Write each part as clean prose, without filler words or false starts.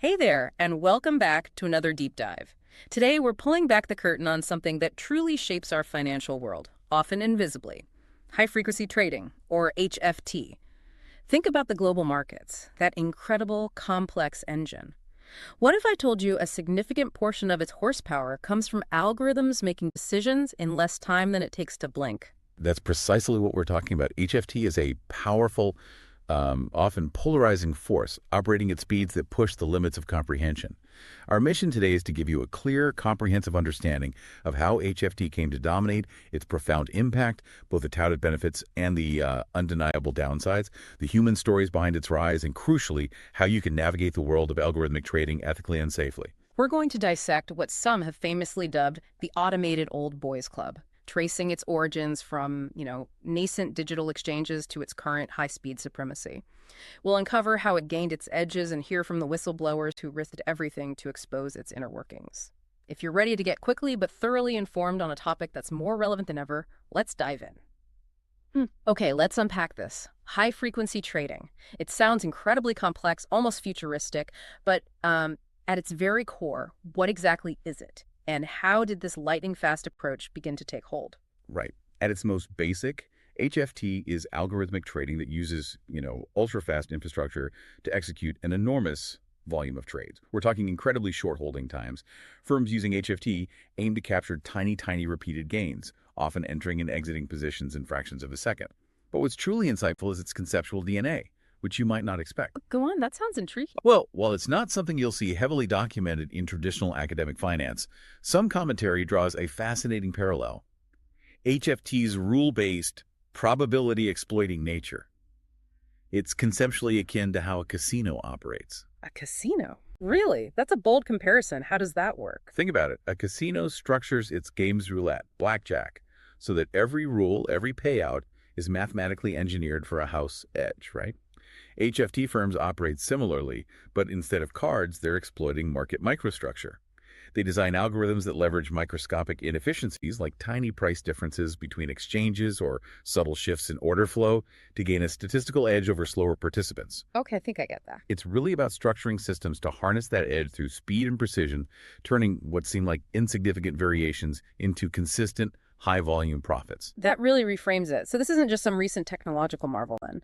Hey there, and welcome back to another deep dive. Today, we're pulling back the curtain on something that truly shapes our financial world, often invisibly. High-frequency trading, or HFT. Think about the global markets, that incredible, complex engine. What if I told you a significant portion of its horsepower comes from algorithms making decisions in less time than it takes to blink? That's precisely what we're talking about. HFT is a powerful, often polarizing force operating at speeds that push the limits of comprehension. Our mission today is to give you a clear, comprehensive understanding of how HFT came to dominate, its profound impact, both the touted benefits and the undeniable downsides, the human stories behind its rise, and crucially, how you can navigate the world of algorithmic trading ethically and safely. We're going to dissect what some have famously dubbed the automated old boys club, tracing its origins from, nascent digital exchanges to its current high-speed supremacy. We'll uncover how it gained its edges and hear from the whistleblowers who risked everything to expose its inner workings. If you're ready to get quickly but thoroughly informed on a topic that's more relevant than ever, let's dive in. Okay, let's unpack this. High-frequency trading. It sounds incredibly complex, almost futuristic, but at its very core, what exactly is it? And how did this lightning-fast approach begin to take hold? Right. At its most basic, HFT is algorithmic trading that uses, ultra-fast infrastructure to execute an enormous volume of trades. We're talking incredibly short holding times. Firms using HFT aim to capture tiny repeated gains, often entering and exiting positions in fractions of a second. But what's truly insightful is its conceptual DNA, which you might not expect. Go on, that sounds intriguing. Well, while it's not something you'll see heavily documented in traditional academic finance, some commentary draws a fascinating parallel. HFT's rule-based, probability-exploiting nature. It's conceptually akin to how a casino operates. A casino? Really? That's a bold comparison. How does that work? Think about it. A casino structures its games roulette, blackjack, so that every rule, every payout is mathematically engineered for a house edge, right? HFT firms operate similarly, but instead of cards, they're exploiting market microstructure. They design algorithms that leverage microscopic inefficiencies like tiny price differences between exchanges or subtle shifts in order flow to gain a statistical edge over slower participants. Okay, I think I get that. It's really about structuring systems to harness that edge through speed and precision, turning what seem like insignificant variations into consistent, high-volume profits. That really reframes it. So this isn't just some recent technological marvel then.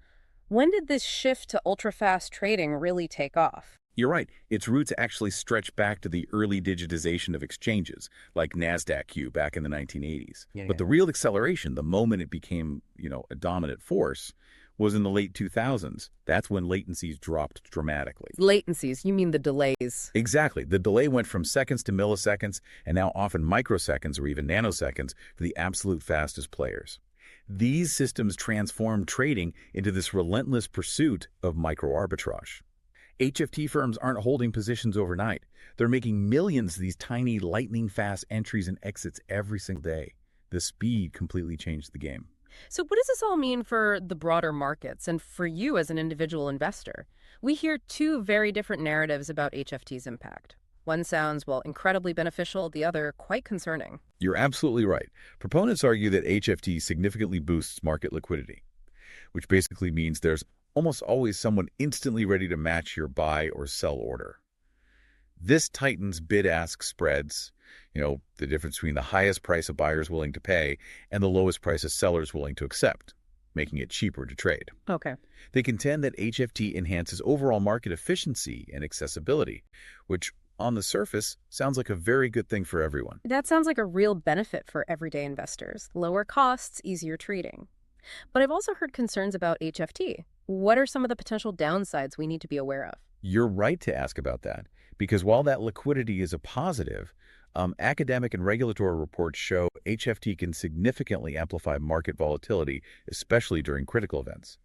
When did this shift to ultra-fast trading really take off? You're right. Its roots actually stretch back to the early digitization of exchanges, like NASDAQ back in the 1980s. But the real acceleration, the moment it became, a dominant force, was in the late 2000s. That's when latencies dropped dramatically. Latencies, you mean the delays? Exactly. The delay went from seconds to milliseconds, and now often microseconds or even nanoseconds for the absolute fastest players. These systems transform trading into this relentless pursuit of micro-arbitrage. HFT firms aren't holding positions overnight. They're making millions of these tiny, lightning-fast entries and exits every single day. The speed completely changed the game. So what does this all mean for the broader markets and for you as an individual investor? We hear two very different narratives about HFT's impact. One sounds, incredibly beneficial, the other quite concerning. You're absolutely right. Proponents argue that HFT significantly boosts market liquidity, which basically means there's almost always someone instantly ready to match your buy or sell order. This tightens bid-ask spreads, the difference between the highest price a buyer is willing to pay and the lowest price a seller is willing to accept, making it cheaper to trade. Okay. They contend that HFT enhances overall market efficiency and accessibility, which on the surface sounds like a very good thing for everyone. That sounds like a real benefit for everyday investors. Lower costs, easier trading. But I've also heard concerns about HFT. What are some of the potential downsides we need to be aware of? You're right to ask about that, because while that liquidity is a positive, academic and regulatory reports show HFT can significantly amplify market volatility, especially during critical events.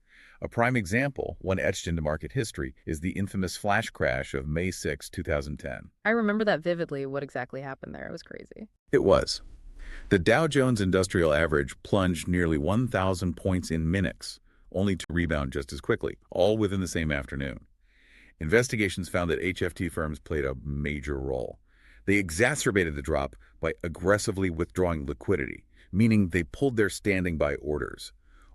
A prime example, one etched into market history, is the infamous flash crash of May 6, 2010. I remember that vividly. What exactly happened there? It was crazy. It was. The Dow Jones Industrial Average plunged nearly 1,000 points in minutes, only to rebound just as quickly, all within the same afternoon. Investigations found that HFT firms played a major role. They exacerbated the drop by aggressively withdrawing liquidity, meaning they pulled their standing buy orders,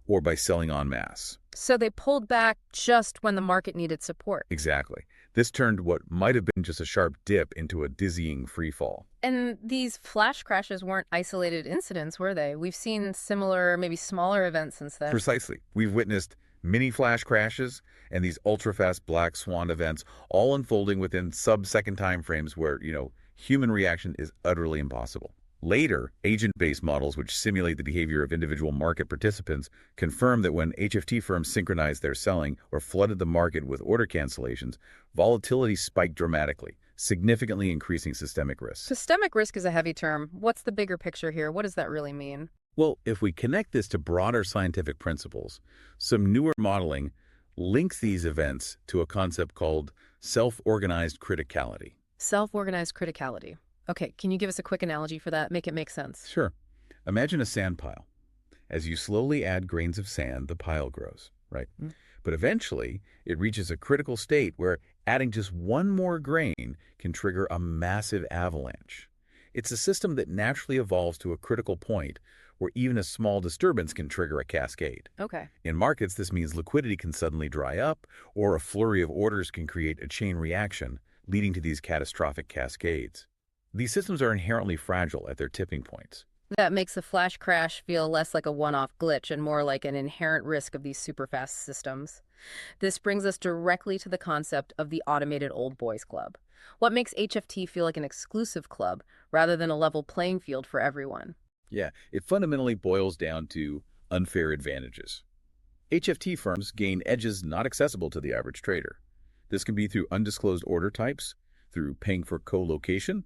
or by selling en masse. So they pulled back just when the market needed support. Exactly. This turned what might have been just a sharp dip into a dizzying free fall. And these flash crashes weren't isolated incidents, were they? We've seen similar, maybe smaller events since then. Precisely. We've witnessed mini flash crashes and these ultra-fast black swan events all unfolding within sub-second time frames where, human reaction is utterly impossible. Later, agent-based models which simulate the behavior of individual market participants confirm that when HFT firms synchronized their selling or flooded the market with order cancellations, volatility spiked dramatically, significantly increasing systemic risk. Systemic risk is a heavy term. What's the bigger picture here? What does that really mean? Well, if we connect this to broader scientific principles, some newer modeling links these events to a concept called self-organized criticality. Self-organized criticality. Okay, can you give us a quick analogy for that? Make it make sense. Sure. Imagine a sand pile. As you slowly add grains of sand, the pile grows, right? But eventually, it reaches a critical state where adding just one more grain can trigger a massive avalanche. It's a system that naturally evolves to a critical point where even a small disturbance can trigger a cascade. Okay. In markets, this means liquidity can suddenly dry up, or a flurry of orders can create a chain reaction, leading to these catastrophic cascades. These systems are inherently fragile at their tipping points. That makes a flash crash feel less like a one-off glitch and more like an inherent risk of these super-fast systems. This brings us directly to the concept of the automated old boys club. What makes HFT feel like an exclusive club rather than a level playing field for everyone? Yeah, it fundamentally boils down to unfair advantages. HFT firms gain edges not accessible to the average trader. This can be through undisclosed order types, through paying for co-location,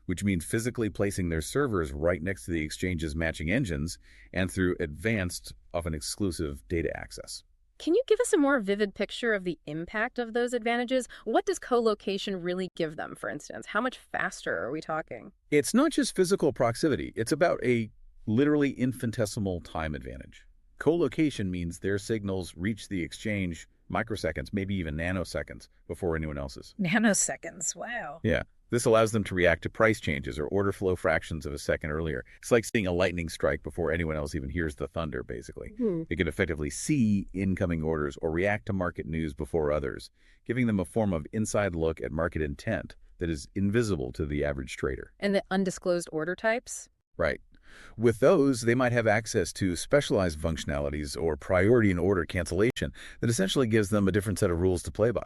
which means physically placing their servers right next to the exchange's matching engines, and through advanced, often exclusive data access. Can you give us a more vivid picture of the impact of those advantages? What does co-location really give them, for instance? How much faster are we talking? It's not just physical proximity. It's about a literally infinitesimal time advantage. Co-location means their signals reach the exchange microseconds, maybe even nanoseconds, before anyone else's. Nanoseconds, wow. Yeah. This allows them to react to price changes or order flow fractions of a second earlier. It's like seeing a lightning strike before anyone else even hears the thunder, basically. They can effectively see incoming orders or react to market news before others, giving them a form of inside look at market intent that is invisible to the average trader. And the undisclosed order types? Right. With those, they might have access to specialized functionalities or priority in order cancellation that essentially gives them a different set of rules to play by.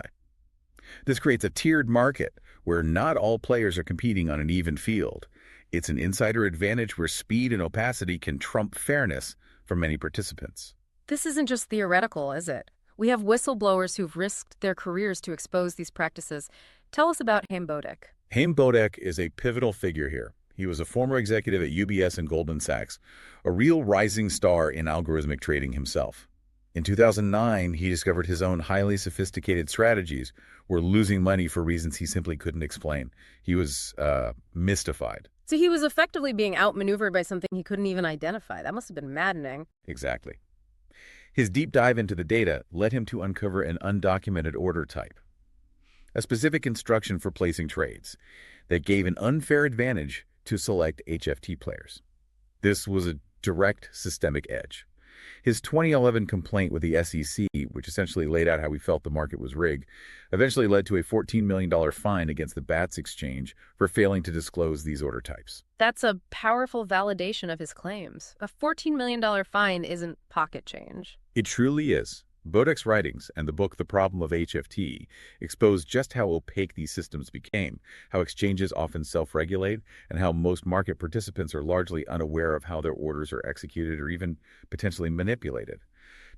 This creates a tiered market where not all players are competing on an even field. It's an insider advantage where speed and opacity can trump fairness for many participants. This isn't just theoretical, is it? We have whistleblowers who've risked their careers to expose these practices. Tell us about Haim Bodek. Haim Bodek is a pivotal figure here. He was a former executive at UBS and Goldman Sachs, a real rising star in algorithmic trading himself. In 2009, he discovered his own highly sophisticated strategies were losing money for reasons he simply couldn't explain. He was mystified. So he was effectively being outmaneuvered by something he couldn't even identify. That must have been maddening. Exactly. His deep dive into the data led him to uncover an undocumented order type, a specific instruction for placing trades that gave an unfair advantage to select HFT players. This was a direct systemic edge. His 2011 complaint with the SEC, which essentially laid out how he felt the market was rigged, eventually led to a $14 million fine against the BATS exchange for failing to disclose these order types. That's a powerful validation of his claims. A $14 million fine isn't pocket change. It truly is. Bodek's writings and the book The Problem of HFT expose just how opaque these systems became, how exchanges often self-regulate, and how most market participants are largely unaware of how their orders are executed or even potentially manipulated.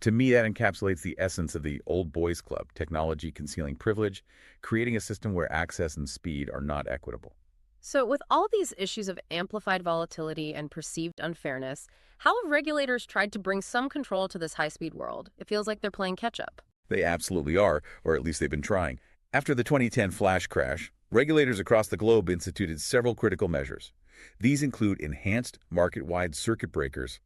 To me, that encapsulates the essence of the old boys club, technology concealing privilege, creating a system where access and speed are not equitable. So with all these issues of amplified volatility and perceived unfairness, how have regulators tried to bring some control to this high-speed world? It feels like they're playing catch-up. They absolutely are, or at least they've been trying. After the 2010 flash crash, regulators across the globe instituted several critical measures. These include enhanced market-wide circuit breakers,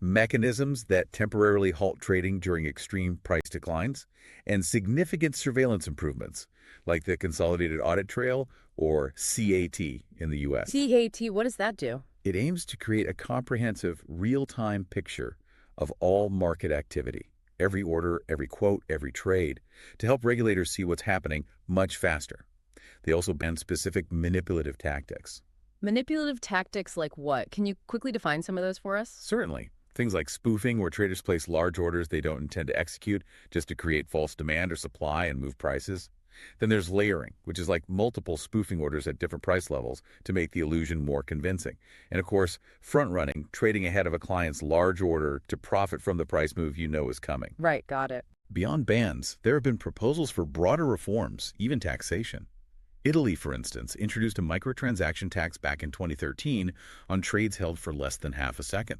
mechanisms that temporarily halt trading during extreme price declines, and significant surveillance improvements, like the Consolidated Audit Trail, or CAT in the U.S. CAT, what does that do? It aims to create a comprehensive, real-time picture of all market activity, every order, every quote, every trade, to help regulators see what's happening much faster. They also ban specific manipulative tactics. Manipulative tactics like what? Can you quickly define some of those for us? Certainly, things like spoofing, where traders place large orders they don't intend to execute just to create false demand or supply and move prices. Then there's layering, which is like multiple spoofing orders at different price levels to make the illusion more convincing. And of course, front-running, trading ahead of a client's large order to profit from the price move you know is coming. Right, got it. Beyond bans, there have been proposals for broader reforms, even taxation. Italy, for instance, introduced a microtransaction tax back in 2013 on trades held for less than half a second.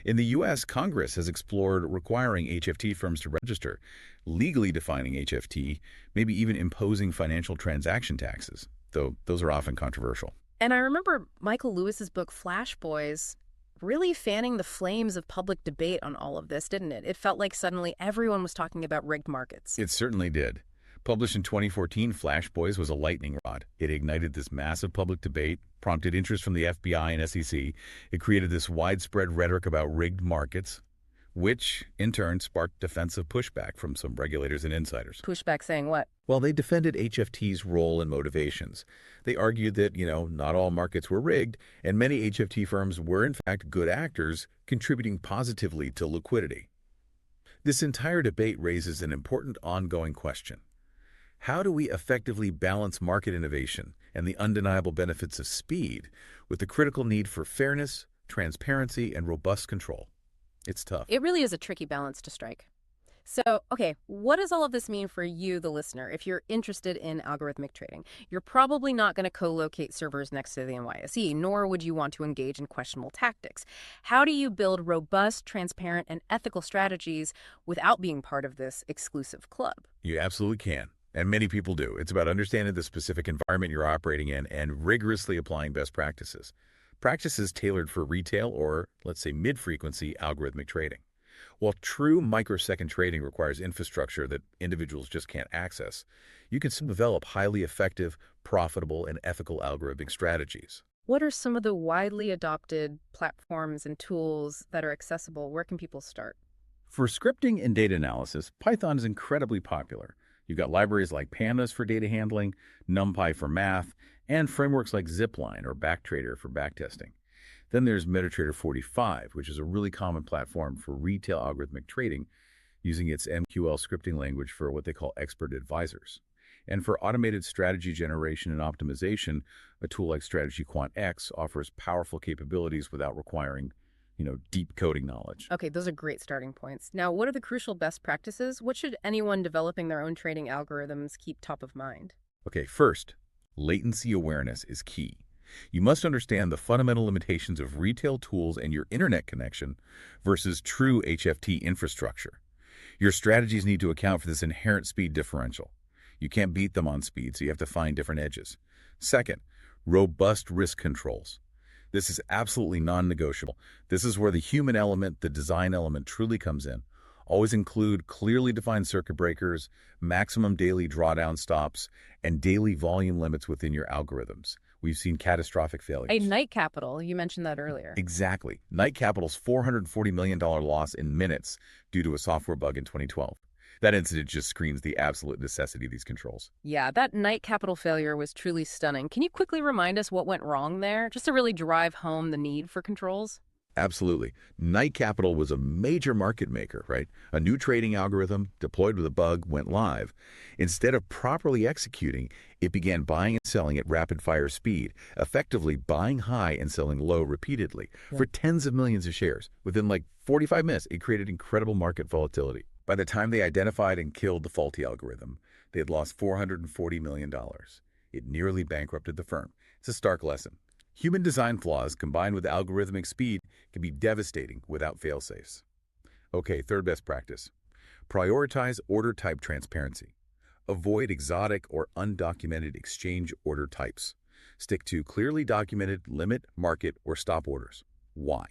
In the U.S., Congress has explored requiring HFT firms to register, legally defining HFT, maybe even imposing financial transaction taxes, though those are often controversial. And I remember Michael Lewis's book, Flash Boys, really fanning the flames of public debate on all of this, didn't it? It felt like suddenly everyone was talking about rigged markets. It certainly did. Published in 2014, Flash Boys was a lightning rod. It ignited this massive public debate, prompted interest from the FBI and SEC. It created this widespread rhetoric about rigged markets, which in turn sparked defensive pushback from some regulators and insiders. Pushback saying what? Well, they defended HFT's role and motivations. They argued that, not all markets were rigged, and many HFT firms were in fact good actors, contributing positively to liquidity. This entire debate raises an important ongoing question. How do we effectively balance market innovation and the undeniable benefits of speed with the critical need for fairness, transparency, and robust control? It's tough. It really is a tricky balance to strike. So, okay, what does all of this mean for you, the listener, if you're interested in algorithmic trading? You're probably not going to co-locate servers next to the NYSE, nor would you want to engage in questionable tactics. How do you build robust, transparent, and ethical strategies without being part of this exclusive club? You absolutely can. And many people do. It's about understanding the specific environment you're operating in and rigorously applying best practices. Practices tailored for retail or, let's say, mid-frequency algorithmic trading. While true microsecond trading requires infrastructure that individuals just can't access, you can still develop highly effective, profitable, and ethical algorithmic strategies. What are some of the widely adopted platforms and tools that are accessible? Where can people start? For scripting and data analysis, Python is incredibly popular. You've got libraries like Pandas for data handling, NumPy for math, and frameworks like Zipline or Backtrader for backtesting. Then there's MetaTrader 45, which is a really common platform for retail algorithmic trading, using its MQL scripting language for what they call expert advisors. And for automated strategy generation and optimization, a tool like StrategyQuant X offers powerful capabilities without requiring deep coding knowledge. Okay, those are great starting points. Now, what are the crucial best practices? What should anyone developing their own trading algorithms keep top of mind? Okay, first, latency awareness is key. You must understand the fundamental limitations of retail tools and your internet connection versus true HFT infrastructure. Your strategies need to account for this inherent speed differential. You can't beat them on speed, so you have to find different edges. Second, robust risk controls. This is absolutely non-negotiable. This is where the human element, the design element, truly comes in. Always include clearly defined circuit breakers, maximum daily drawdown stops, and daily volume limits within your algorithms. We've seen catastrophic failures. A Knight Capital, you mentioned that earlier. Exactly. Knight Capital's $440 million loss in minutes due to a software bug in 2012. That incident just screams the absolute necessity of these controls. Yeah, that Knight Capital failure was truly stunning. Can you quickly remind us what went wrong there, just to really drive home the need for controls? Absolutely. Knight Capital was a major market maker, right? A new trading algorithm deployed with a bug went live. Instead of properly executing, it began buying and selling at rapid-fire speed, effectively buying high and selling low repeatedly for tens of millions of shares. Within like 45 minutes, it created incredible market volatility. By the time they identified and killed the faulty algorithm, they had lost $440 million. It nearly bankrupted the firm. It's a stark lesson. Human design flaws combined with algorithmic speed can be devastating without fail-safes. Okay, third best practice. Prioritize order type transparency. Avoid exotic or undocumented exchange order types. Stick to clearly documented limit, market, or stop orders. Why?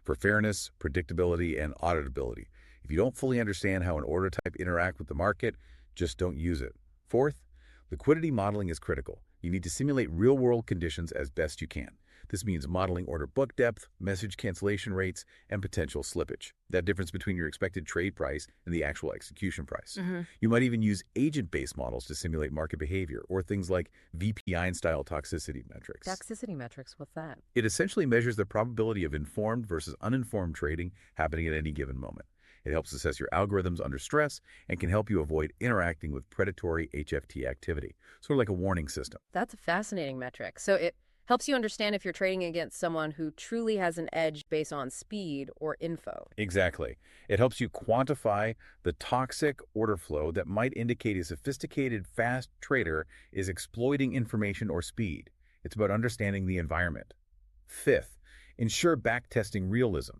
For fairness, predictability, and auditability. If you don't fully understand how an order type interacts with the market, just don't use it. Fourth, liquidity modeling is critical. You need to simulate real-world conditions as best you can. This means modeling order book depth, message cancellation rates, and potential slippage. That difference between your expected trade price and the actual execution price. You might even use agent-based models to simulate market behavior, or things like VPI-style toxicity metrics. Toxicity metrics, what's that? It essentially measures the probability of informed versus uninformed trading happening at any given moment. It helps assess your algorithms under stress and can help you avoid interacting with predatory HFT activity, sort of like a warning system. That's a fascinating metric. So it helps you understand if you're trading against someone who truly has an edge based on speed or info. Exactly. It helps you quantify the toxic order flow that might indicate a sophisticated, fast trader is exploiting information or speed. It's about understanding the environment. Fifth, ensure backtesting realism.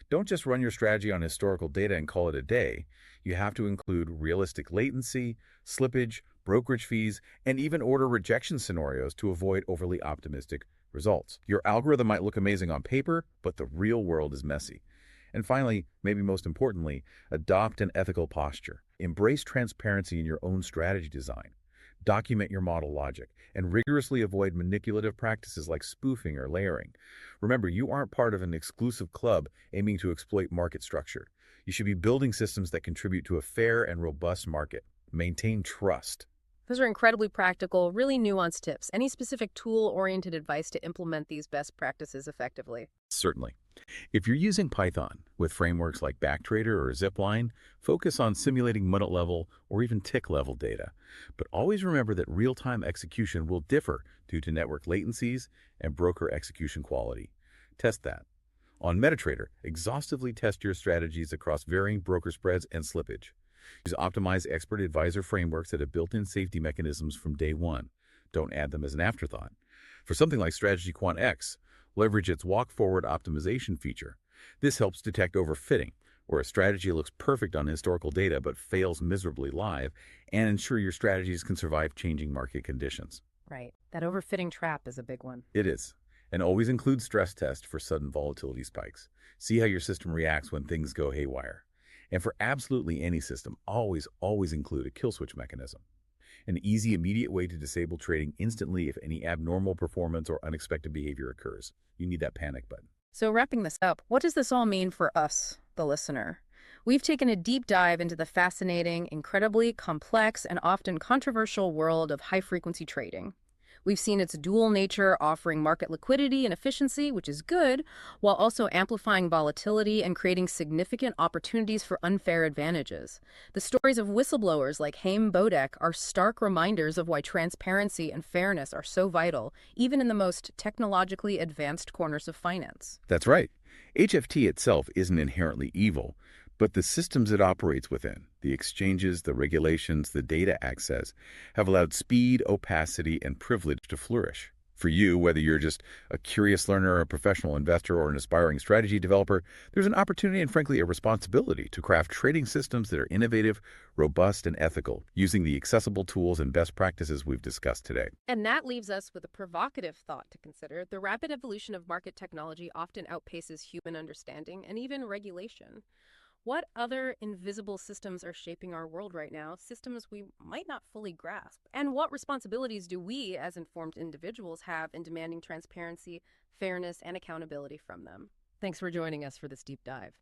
Don't just run your strategy on historical data and call it a day. You have to include realistic latency, slippage, brokerage fees, and even order rejection scenarios to avoid overly optimistic results. Your algorithm might look amazing on paper, but the real world is messy. And finally, maybe most importantly, adopt an ethical posture. Embrace transparency in your own strategy design. Document your model logic, and rigorously avoid manipulative practices like spoofing or layering. Remember, you aren't part of an exclusive club aiming to exploit market structure. You should be building systems that contribute to a fair and robust market. Maintain trust. Those are incredibly practical, really nuanced tips. Any specific tool-oriented advice to implement these best practices effectively? Certainly. If you're using Python with frameworks like Backtrader or Zipline, focus on simulating minute level or even tick level data. But always remember that real-time execution will differ due to network latencies and broker execution quality. Test that. On MetaTrader, exhaustively test your strategies across varying broker spreads and slippage. Use optimized expert advisor frameworks that have built-in safety mechanisms from day one. Don't add them as an afterthought. For something like StrategyQuant X, leverage its walk-forward optimization feature. This helps detect overfitting, where a strategy looks perfect on historical data but fails miserably live, and ensure your strategies can survive changing market conditions. Right. That overfitting trap is a big one. It is. And always include stress tests for sudden volatility spikes. See how your system reacts when things go haywire. And for absolutely any system, always include a kill switch mechanism. An easy, immediate way to disable trading instantly if any abnormal performance or unexpected behavior occurs. You need that panic button. So wrapping this up, what does this all mean for us, the listener? We've taken a deep dive into the fascinating, incredibly complex, and often controversial world of high-frequency trading. We've seen its dual nature, offering market liquidity and efficiency, which is good, while also amplifying volatility and creating significant opportunities for unfair advantages. The stories of whistleblowers like Haim Bodek are stark reminders of why transparency and fairness are so vital, even in the most technologically advanced corners of finance. That's right. HFT itself isn't inherently evil, but the systems it operates within, the exchanges, the regulations, the data access, have allowed speed, opacity, and privilege to flourish. For you, whether you're just a curious learner, a professional investor, or an aspiring strategy developer, there's an opportunity and, frankly, a responsibility to craft trading systems that are innovative, robust, and ethical, using the accessible tools and best practices we've discussed today. And that leaves us with a provocative thought to consider. The rapid evolution of market technology often outpaces human understanding and even regulation. What other invisible systems are shaping our world right now, systems we might not fully grasp? And what responsibilities do we, as informed individuals, have in demanding transparency, fairness, and accountability from them? Thanks for joining us for this deep dive.